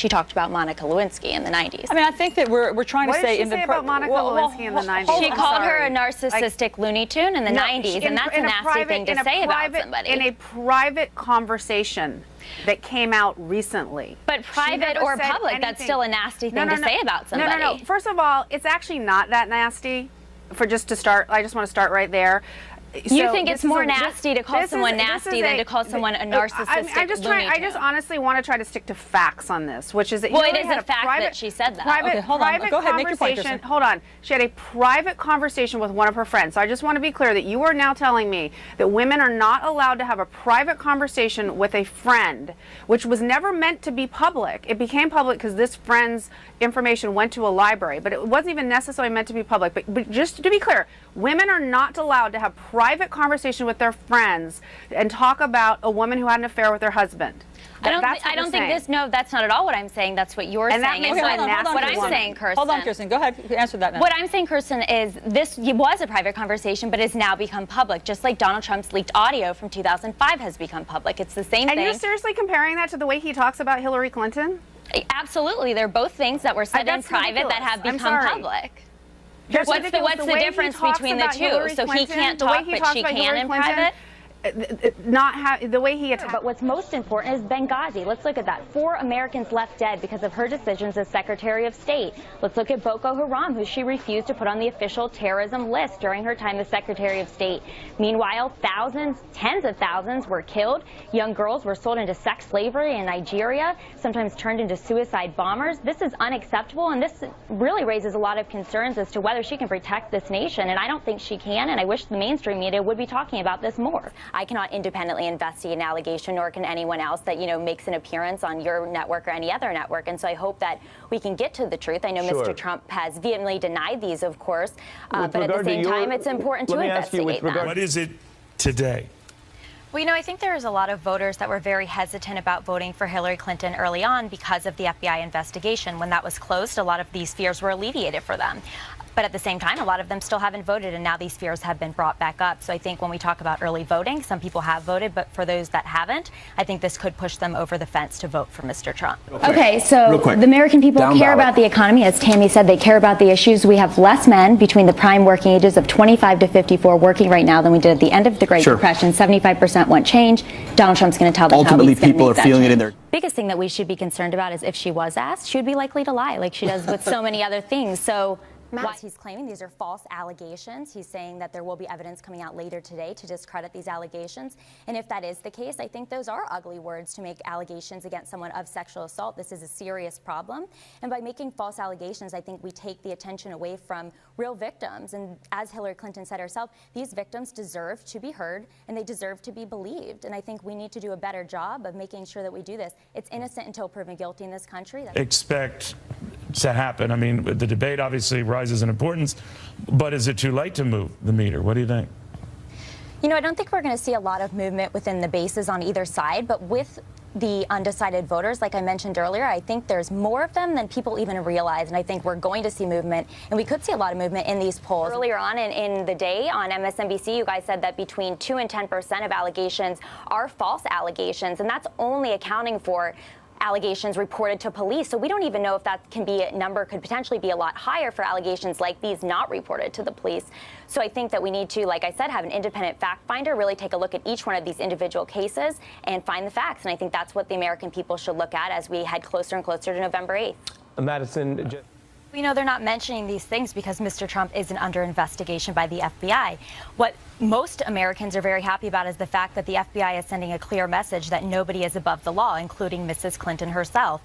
she talked about Monica Lewinsky in the 90s. I mean, I think that we're trying to say in the about Monica Lewinsky in the 90s. She called her a narcissistic Looney Tune in the 90s, and that's a nasty thing to say about somebody. In a private conversation that came out recently. But private or public, that's still a nasty thing to say about somebody. No. First of all, it's actually not that nasty. I just want to start right there. You think it's more nasty to call someone nasty than to call someone a narcissistic I just honestly want to try to stick to facts on this, which is that well, it is a fact that she said that. Okay, hold on. Go ahead, make your point, Kristen. Hold on. She had a private conversation with one of her friends. So I just want to be clear that you are now telling me that women are not allowed to have a private conversation with a friend, which was never meant to be public. It became public because this friend's information went to a library, but it wasn't even necessarily meant to be public. But just to be clear, women are not allowed to have private conversation with their friends and talk about a woman who had an affair with her husband. I don't think this. No, that's not at all what I'm saying. That's what you're saying. And what I'm saying, Kirsten. Hold on, Kirsten. Go ahead. Answer that now. What I'm saying, Kirsten, is this was a private conversation, but it's now become public. Just like Donald Trump's leaked audio from 2005 has become public. It's the same thing. And you're seriously comparing that to the way he talks about Hillary Clinton? Absolutely. They're both things that were said in private that have become public. What's the difference between the two? So he can't talk, but she can in private? The way he But what's most important is Benghazi. Let's look at that. 4 Americans left dead because of her decisions as Secretary of State. Let's look at Boko Haram, who she refused to put on the official terrorism list during her time as Secretary of State. Meanwhile, thousands, tens of thousands were killed. Young girls were sold into sex slavery in Nigeria, sometimes turned into suicide bombers. This is unacceptable, and this really raises a lot of concerns as to whether she can protect this nation, and I don't think she can, and I wish the mainstream media would be talking about this more. I cannot independently investigate an allegation, nor can anyone else that, makes an appearance on your network or any other network. And so I hope that we can get to the truth. I know Mr. Trump has vehemently denied these, of course, but at the same time, it's important to investigate them. What is it today? Well, I think there is a lot of voters that were very hesitant about voting for Hillary Clinton early on because of the FBI investigation. When that was closed, a lot of these fears were alleviated for them. But at the same time, a lot of them still haven't voted, and now these fears have been brought back up. So I think when we talk about early voting, some people have voted, but for those that haven't, I think this could push them over the fence to vote for Mr. Trump. Okay, so the American people care about the economy. As Tammy said, they care about the issues. We have less men between the prime working ages of 25 to 54 working right now than we did at the end of the Great Depression. 75% want change. Donald Trump's going to tell them ultimately how he's people are feeling it in their biggest thing that we should be concerned about is if she was asked, she would be likely to lie like she does with so many other things. So he's claiming these are false allegations. He's saying that there will be evidence coming out later today to discredit these allegations. And if that is the case, I think those are ugly words to make allegations against someone of sexual assault. This is a serious problem. And by making false allegations, I think we take the attention away from real victims. And as Hillary Clinton said herself, these victims deserve to be heard and they deserve to be believed. And I think we need to do a better job of making sure that we do this. It's innocent until proven guilty in this country. Expect to happen. I mean, the debate obviously rises in importance, but is it too late to move the meter? What do you think? I don't think we're going to see a lot of movement within the bases on either side, but with the undecided voters, like I mentioned earlier, I think there's more of them than people even realize, and I think we're going to see movement, and we could see a lot of movement in these polls. Earlier on in the day on MSNBC, you guys said that between 2 and 10% of allegations are false allegations, and that's only accounting for allegations reported to police. So we don't even know if that number could potentially be a lot higher for allegations like these not reported to the police. So I think that we need to, like I said, have an independent fact finder really take a look at each one of these individual cases and find the facts. And I think that's what the American people should look at as we head closer and closer to November 8th. Madison. They're not mentioning these things because Mr. Trump isn't under investigation by the FBI. What most Americans are very happy about is the fact that the FBI is sending a clear message that nobody is above the law, including Mrs. Clinton herself.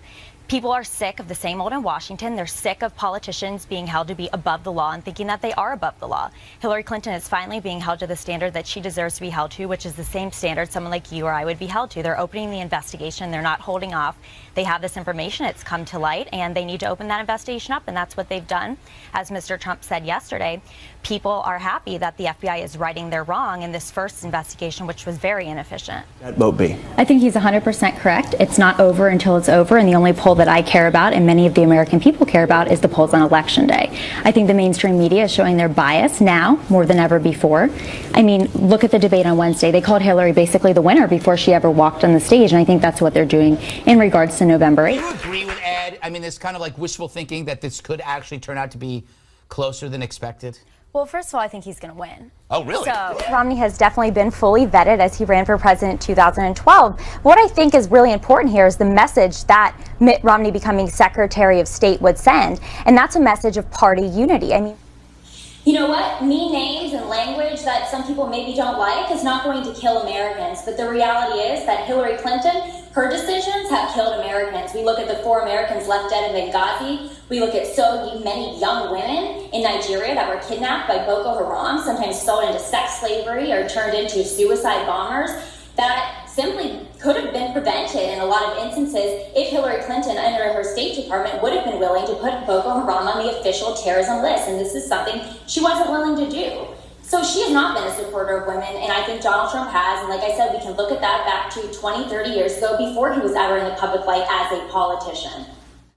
People are sick of the same old in Washington. They're sick of politicians being held to be above the law and thinking that they are above the law. Hillary Clinton is finally being held to the standard that she deserves to be held to, which is the same standard someone like you or I would be held to. They're opening the investigation. They're not holding off. They have this information. It's come to light, and they need to open that investigation up, and that's what they've done. As Mr. Trump said yesterday, people are happy that the FBI is righting their wrong in this first investigation, which was very inefficient. that vote be? I think he's 100% correct. It's not over until it's over, and the only poll that I care about and many of the American people care about is the polls on Election Day. I think the mainstream media is showing their bias now more than ever before. I mean, look at the debate on Wednesday. They called Hillary basically the winner before she ever walked on the stage, and I think that's what they're doing in regards to November 8th. Do you agree with Ed? I mean, this kind of like wishful thinking that this could actually turn out to be closer than expected? Well, first of all, I think he's going to win. Oh, really? So Romney has definitely been fully vetted as he ran for president in 2012. What I think is really important here is the message that Mitt Romney becoming Secretary of State would send, and that's a message of party unity. I mean, you know what? Mean names and language that some people maybe don't like is not going to kill Americans, but the reality is that Hillary Clinton, her decisions have killed Americans. We look at the 4 Americans left dead in Benghazi. We look at so many young women in Nigeria that were kidnapped by Boko Haram, sometimes sold into sex slavery or turned into suicide bombers. That simply could have been prevented in a lot of instances if Hillary Clinton, under her State Department, would have been willing to put Boko Haram on the official terrorism list. And this is something she wasn't willing to do. So she has not been a supporter of women, and I think Donald Trump has. And like I said, we can look at that back to 20, 30 years ago before he was ever in the public light as a politician.